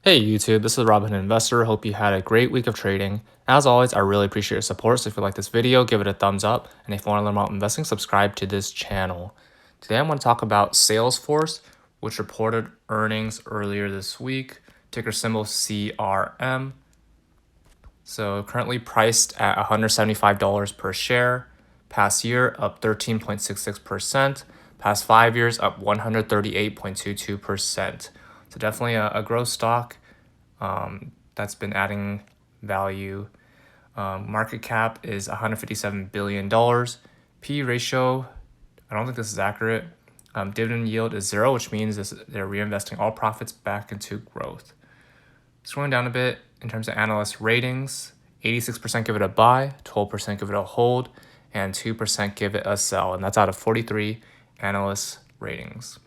Hey YouTube, this is Robinhood Investor. Hope you had a great week of trading. As always, I really appreciate your support. So if you like this video, give it a thumbs up. And if you want to learn about investing, subscribe to this channel. Today I'm going to talk about Salesforce, which reported earnings earlier this week. Ticker symbol CRM. So currently priced at $175 per share. Past year up 13.66%. Past 5 years up 138.22%. So definitely a growth stock that's been adding value. Market cap is $157 billion. P ratio, I don't think this is accurate. Dividend yield is 0, which means they're reinvesting all profits back into growth. Scrolling down a bit, in terms of analyst ratings, 86% give it a buy, 12% give it a hold, and 2% give it a sell. And that's out of 43 analyst ratings.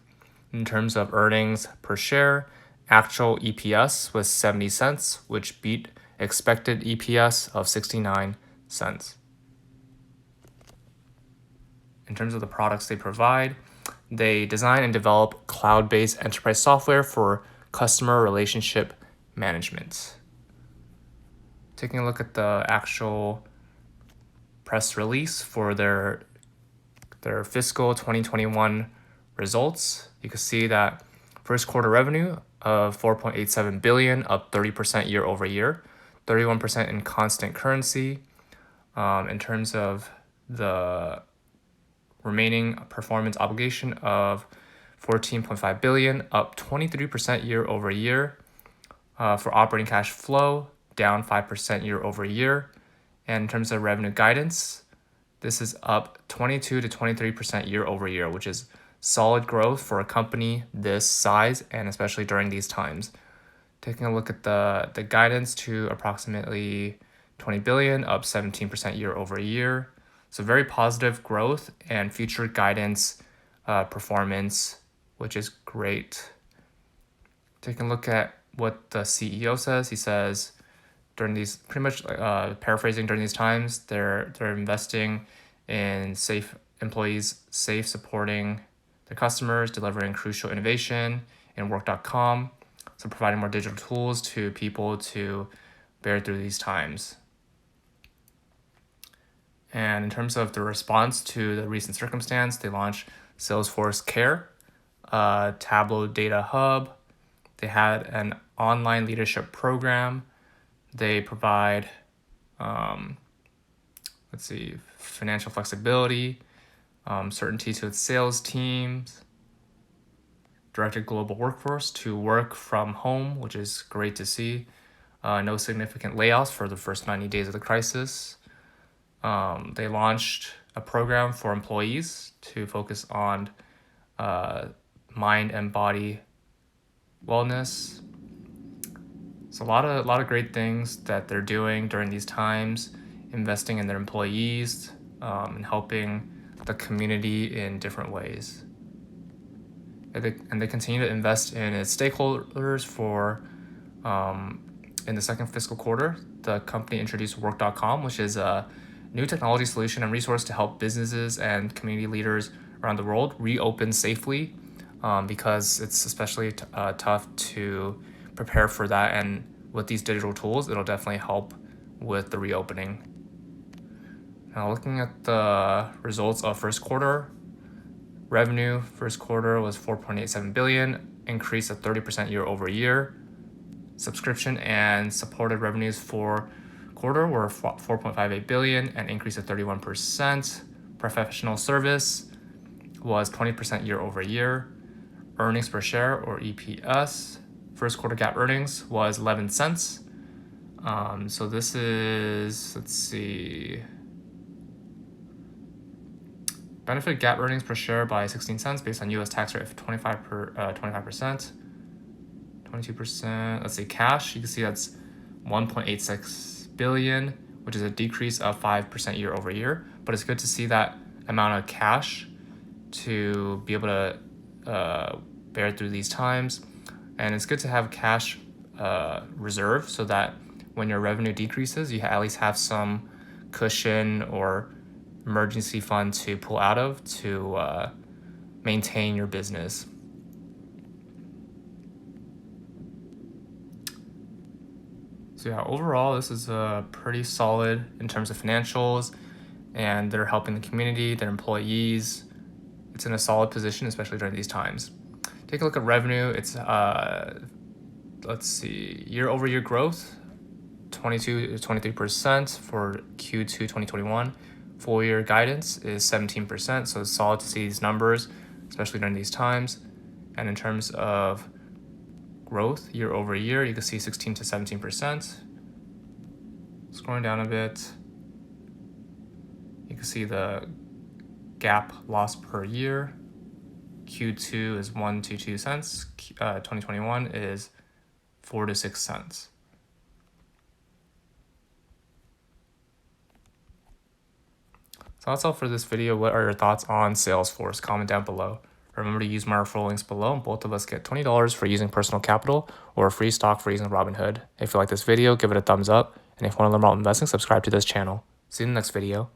In terms of earnings per share, actual EPS was 70 cents, which beat expected EPS of 69 cents. In terms of the products they provide, they design and develop cloud-based enterprise software for customer relationship management. Taking a look at the actual press release for their fiscal 2021 results, you can see that first quarter revenue of $4.87 billion, up 30% year over year, 31% in constant currency. In terms of the remaining performance obligation of $14.5 billion, up 23% year over year. For operating cash flow, down 5% year over year. And in terms of revenue guidance, this is up 22 to 23% year over year, which is solid growth for a company this size and especially during these times. Taking a look at the guidance to approximately 20 billion, up 17% year over year. So very positive growth and future guidance performance, which is great. Taking a look at what the CEO says, he says during these, pretty much paraphrasing, during these times, they're investing in safe employees, safe supporting their customers, delivering crucial innovation in work.com. So providing more digital tools to people to bear through these times. And in terms of the response to the recent circumstance, they launched Salesforce Care, Tableau Data Hub. They had an online leadership program. They provide, financial flexibility, certainty to its sales teams, directed global workforce to work from home, which is great to see. No significant layoffs for the first 90 days of the crisis. They launched a program for employees to focus on mind and body wellness. So a lot of great things that they're doing during these times, investing in their employees and helping the community in different ways. And they continue to invest in its stakeholders for, in the second fiscal quarter, the company introduced work.com, which is a new technology solution and resource to help businesses and community leaders around the world reopen safely, because it's especially tough to prepare for that. And with these digital tools, it'll definitely help with the reopening. Now looking at the results of first quarter, revenue first quarter was $4.87 billion, increase of 30% year over year. Subscription and supported revenues for quarter were $4.58 billion, an increase of 31%. Professional service was 20% year over year. Earnings per share, or EPS, first quarter GAAP earnings was 11 cents. So this is, benefit GAAP earnings per share by 16 cents based on U.S. tax rate of 25%. 22%. Cash, you can see that's 1.86 billion, which is a decrease of 5% year over year. But it's good to see that amount of cash to be able to bear through these times. And it's good to have cash reserve so that when your revenue decreases, you at least have some cushion or emergency fund to pull out of to maintain your business. So yeah, overall, this is pretty solid in terms of financials, and they're helping the community, their employees. It's in a solid position, especially during these times. Take a look at revenue. It's let's see, year-over-year growth, 22 to 23% for Q2 2021. Full year guidance is 17%, so it's solid to see these numbers, especially during these times. And in terms of growth year over year, you can see 16 to 17%. Scrolling down a bit, you can see the GAAP loss per year. Q2 is 1 to 2 cents. 2021 is 4 to 6 cents. So that's all for this video. What are your thoughts on Salesforce? Comment down below. Remember to use my referral links below, and both of us get $20 for using personal capital or a free stock for using Robinhood. If you like this video, give it a thumbs up. And if you want to learn about investing, subscribe to this channel. See you in the next video.